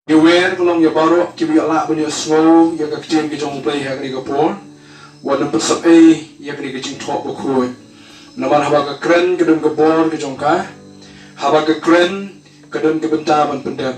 Iwer kalau ya baru kita lah punya snow ya kecil kita jong play ya kita pun, warna pesat ya kita jing top berkuat. Nama haba keren kita kebor kita jong kah, haba keren kita kebentar pendek.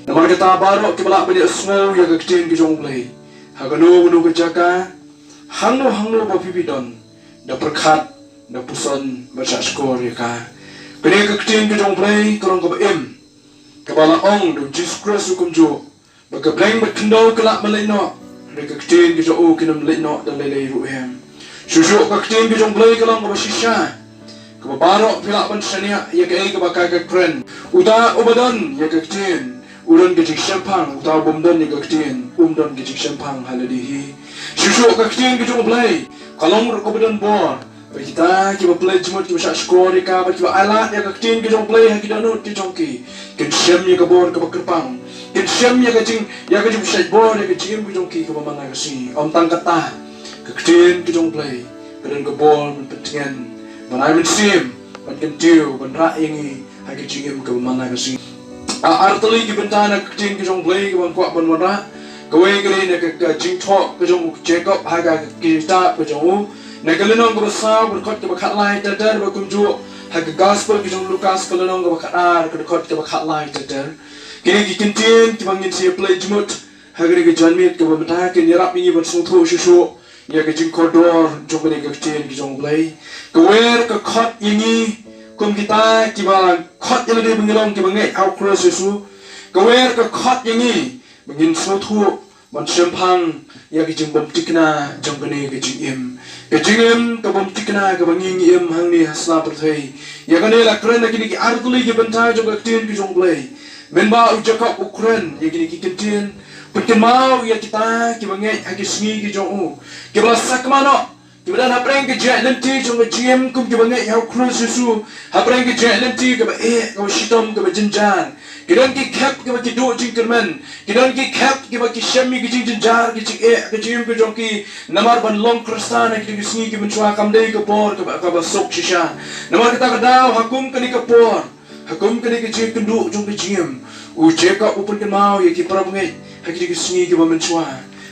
Nama kita baru kita lah punya snow ya kecil kita jong play. Haga nu kerjakan, hangno bapipidon, dah perkat, dah pusan baca skor ya kah. Kena kecil kita jong play kalau BYM. Kepala ong do Jesus Christ hukum jo baka blank berkendau kelak melino mereka kecil ke jo kena melino dan lelai ruhem susu ka kecil ke jong play kalau ka shisha ka barok pilak ban sania ya ka ai ka baka ka kren uta ubadan ya ka kecil udan ke champagne uta bomdan ya ka kecil umdan ke champagne haladihi susu ka kecil ke jong play kalau ka badan bor kita play jemut kita skor kita alat ya kecil kita play kita nut kita jongki kita siam ya kabor kita kerpang kita siam ya kecil set bor ya kecil kita jongki kita mana kasi om tang kata kecil kita play kita kabor pentingan mana mensim pentiu penrak ini kecil kita mana kasi arteli kita bentana kecil kita play kita kuat penwara kawai kita kecil talk kita check up harga kita kita Nagalinong berusaha berkot ke bakat lain teder berkunjuk harga gospel kita Lukas kalinong ke bakat ar berkot ke bakat lain teder kini kikintin kibangin siap play jemut harga ni kejanmit ke beberapa kini rap ini bersungtu susu ya kejing kodor jom ni kecil kijong play kewer ke kot ini kum kita kibang kot yang ada bengilong kibangai au cross susu kewer ke kot ini bengin sutu ban sempang ya kejing bom TIKNA jom ni kejing JINGIM kabom TIKNA kabang ingim hang ni hasna perthai ya kan ela kren lagi ni artuli ke bentai jong aktin ki jong play menba ujakap ukren ya gini ki kentin penken mau ya kita ki bangai agi sngi ki jong u ki basa kemana ki badan hapreng ke jet nanti jong JINGIM kum ki bangai hau cruise susu hapreng ke jet nanti ka ba ka shitom ka ba jinjan kidan ki kap ki ba ki do jingkerman kidan ki kap ki ba ki shami ki jinjar ki ka JINGIM ki jong ki namar ban long kristana ki sngi ki menchua kamdei ka por ka ba sok shisha namar kita ka daw hakum ka ni ka por hakum ka ni ka jing kendu jong ki JINGIM u cheka upun kan mau ya ki pra bangai ha ki sngi ki ba menchua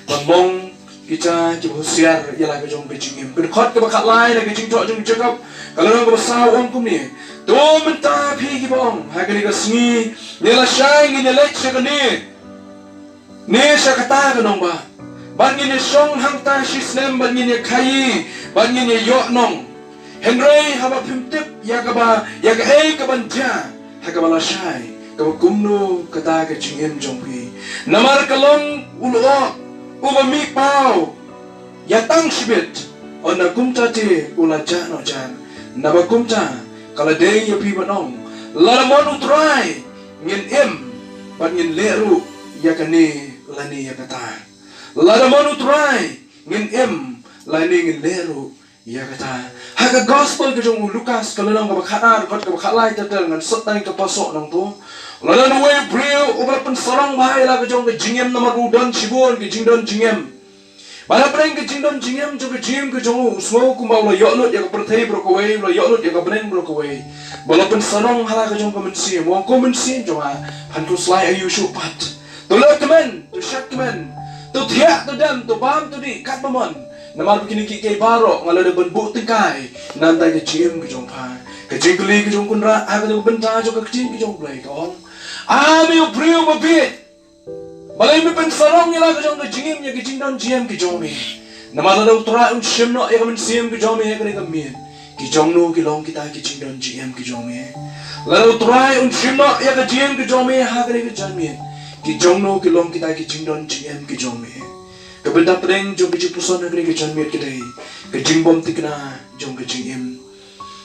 ban long kita hosiar ialah ke jong ke JINGIM ke khot ke bakat lain ke jing tok jong cakap kalau nang besau ong kum ni tu menta phi ki bong ha ke ni ke sngi ni la shai ni lek se ke ni sa kata ke nong ba ban ni song hang ta shisnem ban ni khai ban ni yo nong henry ha ba phim tip ya ka ba ya ka ei ka ban ja ha ka ba la shai ka ba kumnu kata ke JINGIM jong phi namar kalong ulo Uba mi pau ya tang sibit ona kumta te ula jano jan naba kumta kala dei ya pi banong la mon utrai ngin im ban ngin leru ya kani lani ya kata la mon utrai ngin im lani ngin leru ya kata haga gospel ke jong Lukas kala nang ka bakhanar kot ka bakhalai tatel ngan setang ka pasok nang tu Lalu nuwe BRIEW ubah pensarang bahaya lah kejong ke JINGIM nama rudan cibun ke jingdon JINGIM. Mana pernah ke jingdon JINGIM juga JINGIM kejong semua kumbau lah yonut yang perthai berkawai lah yonut yang benen berkawai. Bala pensarang halah kejong ke mensi, mau ke mensi cuma hantu selai ayu syupat. Tu lek kemen, tu syak kemen, tu tiak tu dam, tu bam tu di kat pemon. Nama begini kiki barok ngalah ada benbuk tengkai nanti ke JINGIM kejong pa. Kejing keli kejong kunra, aku tu bentar juga kejing kejong play kong. Ambil BRIEW babit. Balai mi pensarong ni lah kejong ke JINGIM ya kejing dan JINGIM kejong mi. Nama ada utara unsim no ya kemen sim kejong mi ya kene kemin. Kejong no kilong kita kejing dan JINGIM kejong mi. Lalu utara unsim no ya kejing kejong mi ha kene kejong mi. Kejong no kilong kita kejing dan JINGIM kejong mi. Kebenda pedeng jong kejing puson kene kejong mi kedai. Kejing bom TIKNA jong kejing im.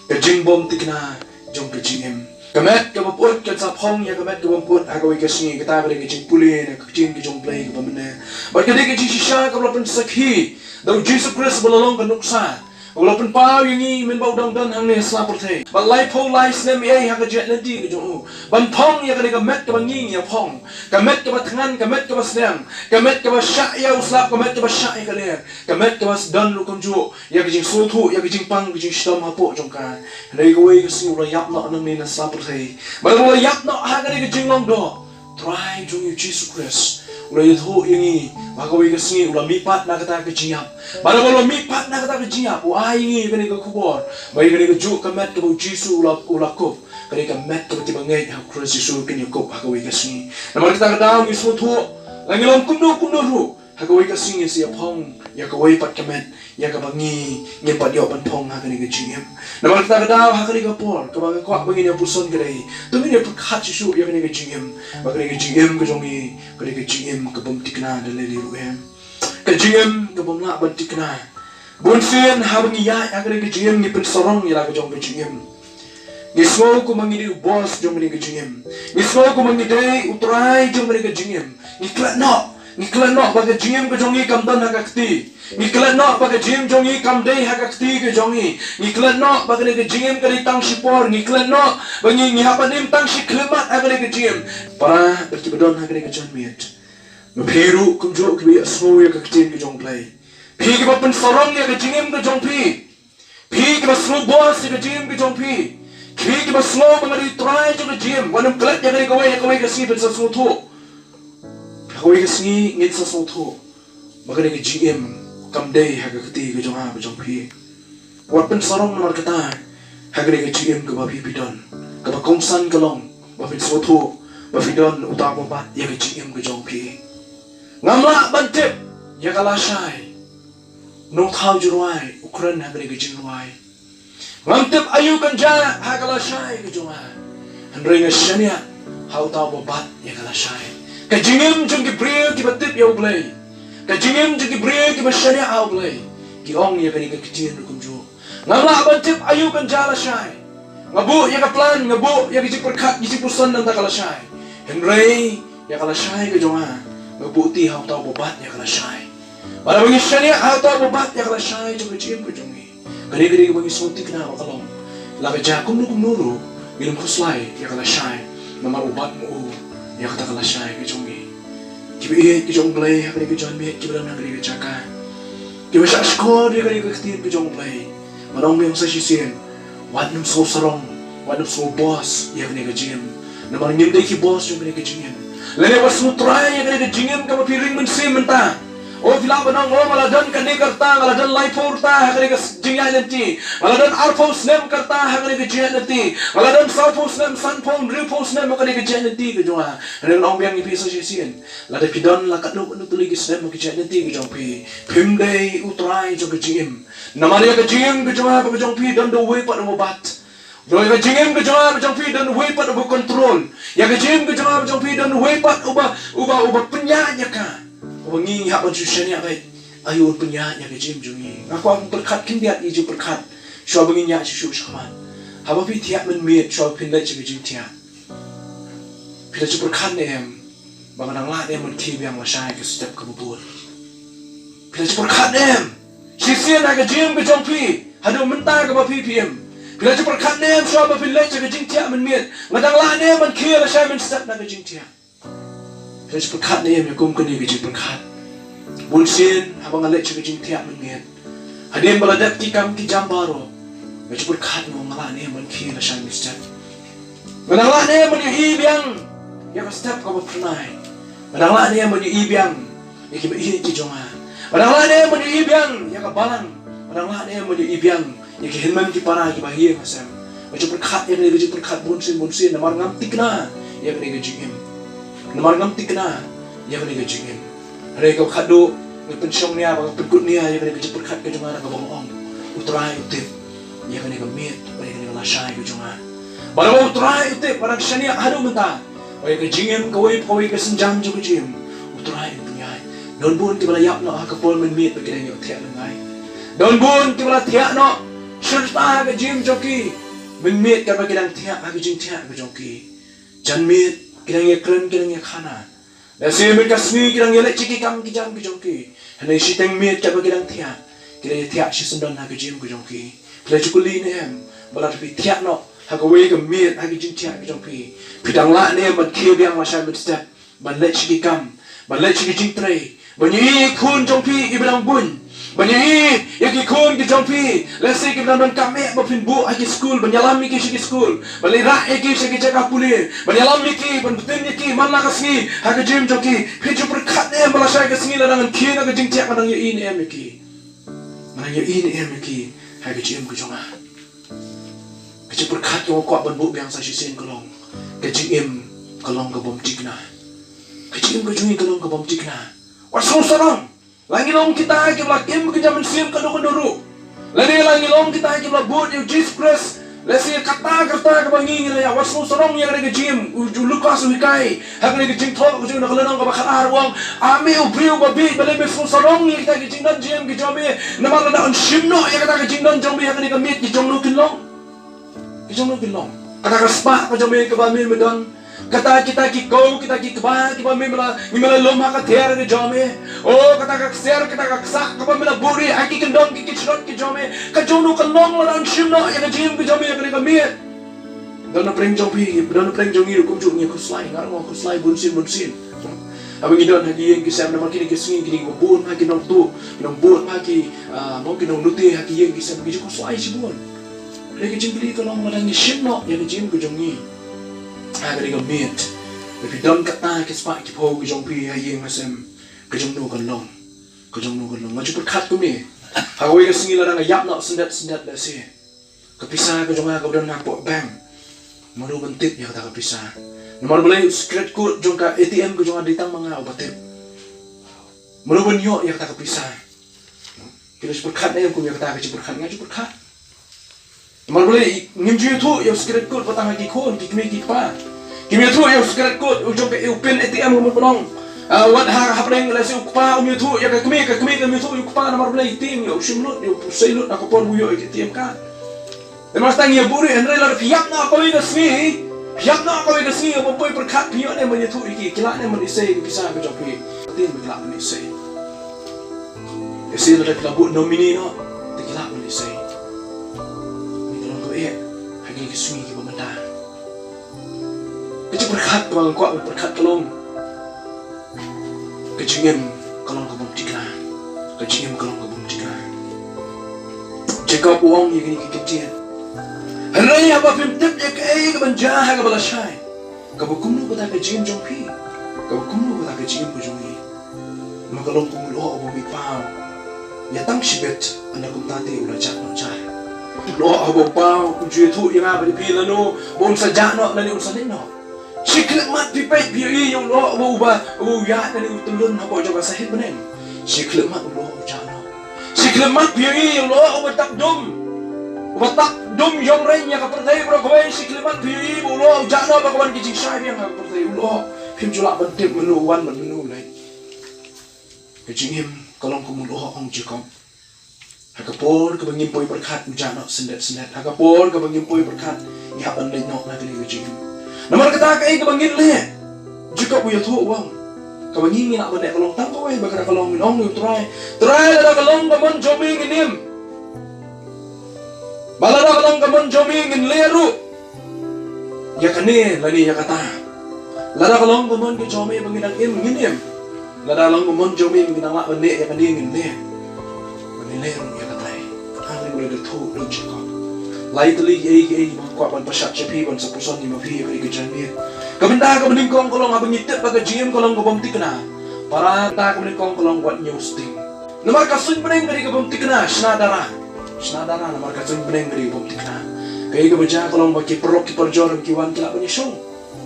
Kejing bom TIKNA jong kejing im. Kemet kebaput kesapong ya kemet kebamput agawi kesini kita beri kecing pulin kecing kejong play kebamene. Berkali kecing shisha kebelapan sakhi. Dau Jesus Christ belalong kenuksa. Walaupun pau yang ini menbau dan hang ni selapor thay. Balai pau lai snem ai hang kejet nanti kejong. Ban pong ya kene kemet kebanging ya pong. Kemet kebatangan kemet kebasnang. Kemet kebasyak ya uslap kemet kebasyak ya kalian. Kemet kebas dan lu kunjuk ya kejing sutu ya kejing pang kejing stam hapok jongkan. Nei goi kesini ulah yap nak nang ni selapor thay. Balai ulah yap nak hang kene kejing long do. try jong yu Jesus Christ ula yutho yangi bagawi ka singi ula mipat na kata ka jingap bara ula mipat na kata ka jingap wa yangi kani ka kubor bai kani ka juk ka met ka bu Jesus ula kop kani ka met ka tibangai ha Christ Jesus kani kop bagawi ka singi namar kita ka daw ngi sutho langilom kumno ru hagawai ka singi siya pong ya kawai pat kamet ya kabangi ngepat yo pan pong hakani ka jingim naman kita daw hakani ka por kabang ko bangin ya puson kadai tumi ne pakhat sisu ya kani ka jingim bagani ka jingim ka jongi kani ka jingim ka bom tikna daleli ruhem ka jingim ka bom na ban tikna bunsin habangi ya hakani ka jingim ni pen sorong ya ka jong ka jingim Ngismo ko mangidi boss jong ni ka jingim ngismo ko mangidi utrai jong ni ka jingim ngiklat no baga jim ke jongi kam dan hagakti ngiklat no baga jim jongi kam dei hagakti ke jongi ngiklat no baga ke jim ke tang sipor ngiklat no bangi ngihapanim tang siklemat agale ke jim para berkibadon hagale ke jon miet mepiru kumjo ke bi asmo ya ke tin ke jong play pi ke bapen sorong ya ke jim ke jong pi ke basmo boss ke jim ke jong pi ke basmo bangadi try ke jim wanam klat ya ke kawai ke si ben sasmo tho Kawai ka singi ngit sa soto Magana ka GM Kamday haga kati ka jong ha ka jong pi Wapen sarong namar kata Hagana ka GM ka bapi pidon Ka ba kongsan ka long Bapin soto Bapidon utama bat Ya ka GM ka jong pi Ngamla bantip Ya ka lasay Nong tau juruay Ukran hagana ka jinruay Ngamtip ayu kan ja Haga lasay ka jong ha Handray nga siya Hau tau bat Ya ka lasay Kajingim jung ki BRIEW ki batip ya ublay Kajingim jung ki BRIEW ki basyanya a ublay Ki ong ya kani ka kijin rukumjo Ngamla bantip ayu kan jala syay Ngabu ya ka plan Ngabu ya ki perkat Gisi pusan dan tak kala syay Henry ya kala syay ka jonga Ngabu ti hau tau bobat ya kala syay Para bangi syanya hau tau bobat ya kala syay Jung kajim ka jongi Kani ka bangi suntik na makalong Laka jakum nuru Gilam kuslay ya kala syay Namar ubat mo Ya kata kala syai ke jongi Kibi ke jong play Hakani ke jong miet Kibi lam hakani ke jaka Kibi syak skor Dia kani ke ketin ke jong play Manong yang sa sisien Wat nam so sarong Wat nam so boss Ya kani ke jingim Namang nyim day ki boss Yung kani ke jingim Lene was mutray Ya kani ke jingim Kama piring mensim mentah Oh bila benang oh maladan kani kerta maladan laipur ta hakani ke jingya nanti maladan arpos nem kerta hakani ke jingya nanti maladan sarpos nem sanpon ripos nem hakani ke jingya nanti ke jonga ren ong biang ipi so sien la de pidon la kaduk nu tuligis nem ke jingya nanti ke jong pi pimdei utrai jong ke jingim namari ke jingim ke jonga ke jong pi don do we pat no bat Doi ka jingim ke jonga ke jong pi don we pat no control ya ke jingim ke jonga ke jong pi don we pat uba penyanya ka Wangi hak manusia ni baik ayun penyaknya ke jim jungi aku ang berkat kindiat iju berkat syua benginya susu syaman haba pi tiap menmiet syua pindah ke jim tiap pindah ke berkat ni em bangang lah ni menki yang masai ke setiap kebubur pindah ke berkat ni em sisian ke jim ke jompi hadu mentah ke bapi pm pindah ke berkat ni em syua pindah ke jim tiap menmiet ngadang lah ni menki lah syai mensep ke jim tiap Jadi berkat ni yang kum kini kerja berkat. Bunsin abang alek kerja tiap menit. Hadim baladat kikam ki jambaro. Kerja berkat no ngalah ni man ki la shan step. Ngalah ni man yu biang ya ka step ka pernai. Ngalah ni man yu biang ya ki ki jonga. Ngalah ni man yu biang ya ka balang. Ngalah ni man yu biang ya ki hinman ki para ki bahia kasam. Kerja berkat ya kerja berkat bunsin namar ngam tikna ya kerja jingim. Namar ngam tikna ya kani ke jingim hari kau khadu ngi pensyong nia bang pekut nia ya kani ke perkat ke jonga ka bangong utrai utip ya kani ke mit ya kani ke lasai ke jonga bala utrai utip para syania hadu menta ya ke jingim kawai ke senjam jo ke jim utrai punya don bun ti bala yap no ka pol men mit ke ni utia lengai don bun ti bala tia no serta ke jim joki men mit ka bagi dang tia ke jing tia ke joki jan mit Kirang ya keren, kirang ya khana. Nasi mereka seni kirang ya lek ciki kam kijam kijongki. Henai si teng miet kaba kirang tiak. Kirang ya tiak si sendon ha kijim kijongki. Kirang cukuli ni hem. Bala tapi tiak no. Ha kawe ke miet ha kijim tiak kijongki. Pidang la ni hem. Ban kia biang masya mit step. Ban lek ciki kam. Ban lek ciki jing tray. Ban yi kun jongki ibilang bun. Banyak yang kikun ke jompi, lesi ke dalam kami bapin bu aki school, banyalam miki shiki school, balira eki shiki cakap pulih, banyalam miki, bantutin miki, mana kasih, hak jim joki, hidup berkat ni malasai kasih ladang kina ke jingtiak kadang ya ini miki, mana ya ini miki, hak jim ke jonga, hidup berkat yang kuat banbu biang sasisin kolong, ke jim kolong ke bom tikna, ke jim ke jungi kolong ke bom tikna, wasong sarang. Lagi long kita kibla kim kerja mensim kado-kado. Lagi long kita kibla buat you Jesus Christ. Lesi kata kebangi ni ya wasu sorong yang ada gym lukas uhikai. Hak ni gym thok ku nak lenong ka bakar wang. Ame BRIEW babi bale me sorong yang kita gym dan gym ki jomi. Nama lada on shimno yang kata gym dan jomi hak ni ka meet ki jomno kilong. Ki jomno kilong. Kata ka spa ka jomi ka ba me medon. Kata kita ki go kita ki kba mimala lomha ka ther ke jome oh kata ka ser kita ka ksa ka mimala buri aki kendong ki chirot ki jome ka jono ka long lan shimno ya ka jim ki jome ka mi don preng jomi don preng jongi ku ju ni ku slai ngar ngo ku slai bunsin abang idon hagi yang kisam nama kini kising kini bun ha ki nong tu nong bun ha ki mo ki nong nuti ha ki yang kisam ki ku slai si bun le ki jim ki ka long lan ni shimno ya ka jim ku jongi agak meet, tapi dalam kata kisah kipo kejong pi ayeng masam kejong nu kalong, maju berkat kami. Hagawai kesengi ladang ayap nak sendat dah si, kepisah kejong aku dan napok bank, malu bentit ya kata kepisah. Nomor boleh secret code jong ka ATM kejong ada ditang manga obatip, malu benyok ya kata kepisah. Kita berkat ni aku ya kata kejong berkat ngaju berkat. Nomor boleh ngimju tu ya secret code petang lagi kon kikmi kikpa. Kimi tu ya secret code ujung ke pin ATM umur penong. Wat ha pring la si ukpa umi tu ya kami kami tu ukpa nomor boleh tim ya usimlut ya usailut aku pon buyo ATM ka. Mas tang ya buri andre la piap na ko ida sni. Piap na ko ida sni mo boy berkat piyo ne man tu iki kila ne man isai bisa ke jopi. Tin begla man isai. Esi la klabu nomini no tikila man isai. Hagi kesumi ke pemenda. Kecik berkat bang kuat berkat kalong. Kecingin kalong ke bumtikna. Kecingin kalong ke bumtikna. Cakap uang yang ini kecil. Hari apa pimtip ya kaya ke banjah ke balasai. Kabukumnu kata kecingin jompi. Kabukumnu kata kecingin bujungi. Makalong kumulo o bumipao. Yatang sibet anak kumtati ulah jak no cah. Lo abo pau kunjui tu yang apa di pila no bon saja no nani unsa no siklet mat pipai pi yung lo abo ba ya nani utulun habo jaga sahid benen siklet mat lo ja no siklet mat pi yung lo abo tak dum yung rain ya kapatay bro ko siklet mat pi lo ja no ba kawan kijing sai yang kapatay lo pim jula bentip menu wan menu lai kijing him kalong kumulo ong jikom Hakapor ka bangin poy berkat mujana sendet Hakapor ka bangin poy berkat ihap an lenyok na kini kejim. Namar kata ka ka bangin le. Jika buya tu uang. Ka bangin ngina bane kalong tang kawai bakara kalong minong yu try la kalong ka mon jomi nginim. Balada kalong ka mon jomi ngin leru. Ya kane lani ya kata. Lada kalong ka mon ke jomi bangin ang nginim. Lada kalong ka mon jomi bangin ang la bane ya kane ngin le. Leru ya katai, kami boleh bertu lucu kau. Lain teli ai kuat ban pasat cepi ban sepuson di mafi beri kejanmir. Kabenda ka meningkong kolong abang nyitip baga JINGIM kolong kabam TIKNA. Para ta ka meningkong kolong buat newsting. Nomor kasun beneng beri kabam TIKNA senadara nomor kasun beneng beri kabam TIKNA. Kaya ka baca kolong baki perok ki perjor ki wan kila banyak show.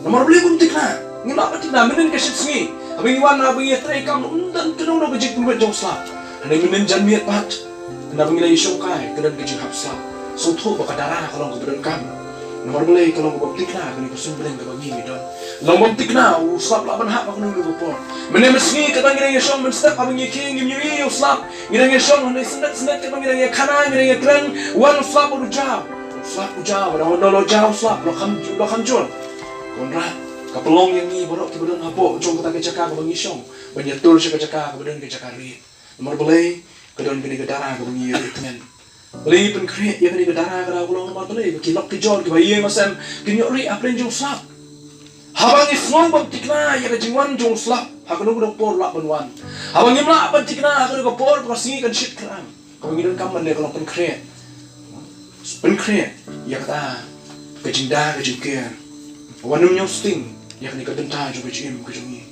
Nomor beli kabam TIKNA. Ngina pa TIKNA menen ka sitsi. Abang iwan abang yetrai kam undan kenong no gejik buat jong slap. Hendak menenjan miat pat, hendak mengilai syukai, kedan kecil hapsap. Soto baka darah kalau keberan kam. Nomor boleh kalau kau TIKNA, kini kusun boleh kau bangi midon. Lomba TIKNA, uslap laban hak aku nunggu bopor. Menemesni kata ngira syong menstep abang yeking ngimyui uslap. Ngira syong hendak sendet kata ngira kana ngira keren wan uslap urujau. Uslap ujau, pada wadolo jau uslap lo kamjur. Konrad, kapelong yang ni borok keberan hapo, jong kata kecaka kau bangi syong. Banyatur syaka kecaka keberan kecaka ri. Nomor boleh kedon kini kedara ke bunyi ritmen. Boleh pun kreat ya kini kedara ke dalam nomor boleh kilok kijol ke bayi masam kini ori apa yang jong slap. Habang ismong bang TIKNA ya ke jingwan jong slap. Hakunu kudok por lak benwan. Habang imla ban tikna ko por kasi kan shit kram. Kung ngidan kam man le ko pen create. Pen create ya kata ka jinda ka jinker. Wanum nyong sting ya kan ka denta jo ka jim ka jongi.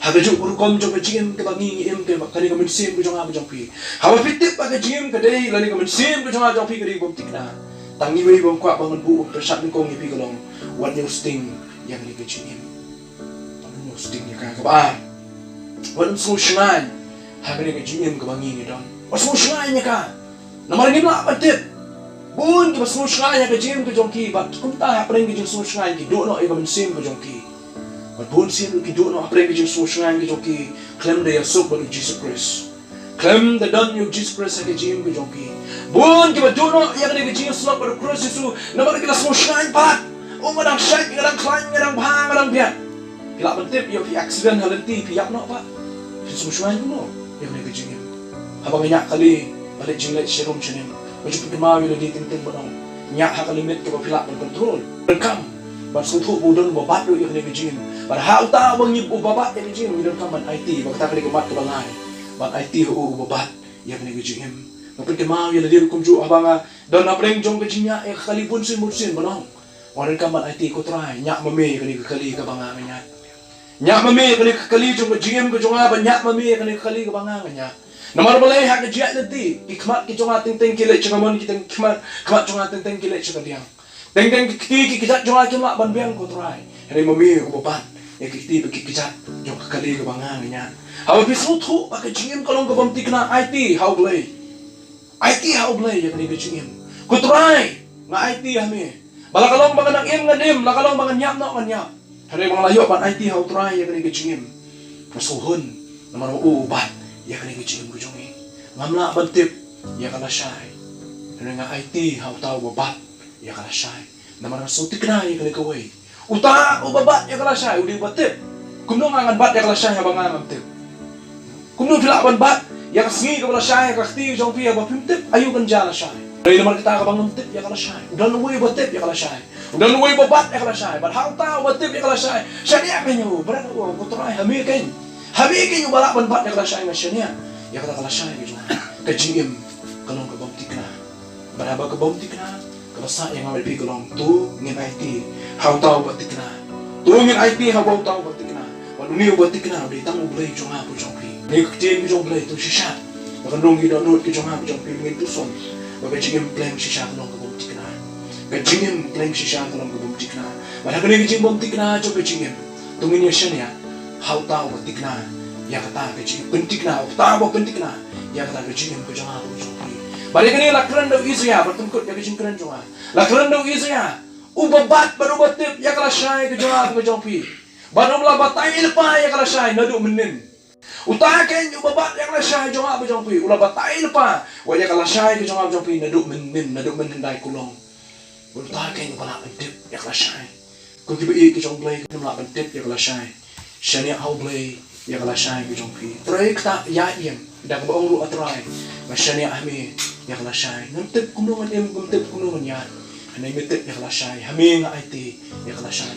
Haga jo kom jo ka jim ka bangi em ke kani ka min sim ko jonga ba jong pi. Hawa pitip ba ka jim ka dei lani ka min sim ko jonga jong pi ka di bom tikna. Tangi wi bom kwa bangun bu persat ni kong ni pi kolong. What nyong sting ya kan ka jim. Wanum nyong sting ya ka ba. Wanum so shngan. Haga ni ka jim ka bangi ni don. Was mo shngan ya ka. Namarin la patip. Bun ki basmo shngan ya ka jim ka jong ki bat kum ta ha preng ki jing so shngan ki do no e ka min sim ka jong ki. But bun sim ki do no apre ki jing so shngan ki jong ki. Klem de ya sok ba Jesus Christ. Klem de don you Jesus Christ ka jim ka jong ki. Bun ki ba do no ya ka jing so ba cross Yesu namarin ki la so shngan pat. O ngadang shake ngadang climb ngadang bhang ngadang biat. Kila patip yo pi accident halenti pi yak no pa. So shngan no ya ka jing. Habang nyak kali balik jing le serum chenim. Macam kita bila di tinting bodong nyak hak limit ke bapilak berkontrol rekam bar sutu budon babat do yang negejim bar hal ta bang yib babat yang negejim idon kaman IT bakta kali kemat ke bangai bat IT hu babat yang negejim mungkin kemau bila dia hukum ju abanga don apreng jong kejinya kali pun sin bodong waran kaman IT ko try nyak mame kali ke bangai nyak mame kali jong kejim ke jonga banyak mame kali ke bangai nyak Namar balai hak kejiat nanti, ikmat kita ting kilat cakaman kita ikmat kita ting kilat cakadiang. Ting kita jonga kita ban biang ko try. Hari mami ko babat, ya kita pergi kijat jong kali ke bangang nya. Hawa bisu tu pakai jingim kalau ko bam tikna IT how balai. IT how balai ya kini jingim. Ko try nga IT hami. Bala kalong bangan nak im ngadim, la kalong bangan nyap nak nyap. Hari bang layo ban IT how try ya kini jingim. Masuhun namar ubat. Ya kan ikut cium kujongi, ngamla bantip, ya kan asyai, dengan IT hau tahu babat, ya kan asyai, nama rasul tikna ya kan ikawai, uta babat ya kan asyai, udi bantip, kumno ngangan bat ya kan asyai abang ngangan bantip, kumno pilak bat, ya kan sengi kan asyai, kakti jong pi ya bapimtip, ayu kan jalan asyai, dari nama kita abang bantip ya kan asyai, udah nuwai bantip ya kan asyai, udah nuwai babat ya kan asyai, bat hau tahu bantip ya kan asyai, syariah kanyu, berada kotorai hamil kan. Habis yung balak banbat ya kalasay na siya niya. Ya kata kalasay gitu. Kajingim kalong kabom tikna. Baraba kabom tikna. Kabasa yang ngambil pi kalong tu ngin IT. How tahu bat tikna. Tu ngin IT how tahu bat tikna. Wanu niyo bat tikna di tang ublay jong apo jong pi. Ni kajing jong ublay tu shisha. Bakandong gidon nut ki jong apo jong pi ngin tuson. Bakajingim klem shisha kalong kabom tikna. Kajingim klem shisha kalong kabom tikna. Baraba ni kajing bom tikna jong kajingim. Tungin niya siya niya. How tahu betikna, ya kata kecil pentikna, tahu pentikna, ya kata kecil yang kejangan berjumpa. Balik ni lakran dau izya bertengkut ya kecil keren juga. Lakran dau izya, ubabat baru batip ya kalah syai kejangan berjumpa. Baru mula batai lepas ya kalah syai nadu menin. Utaken ubabat ya kalah syai kejangan berjumpa. Ulah batai lepas, wajah kalah syai kejangan berjumpa nadu menin dai kulong. Utaken balak batip ya kalah syai. Kau tiba kejangan belai kena balak batip ya kalah syai. Shania how blay ya kala syai ko jong pi try ta ya iem dak baong lu atray ma shania ami ya kala syai namtep kuno man em namtep kuno man yan anay mitep ya kala syai hami nga IT ya kala syai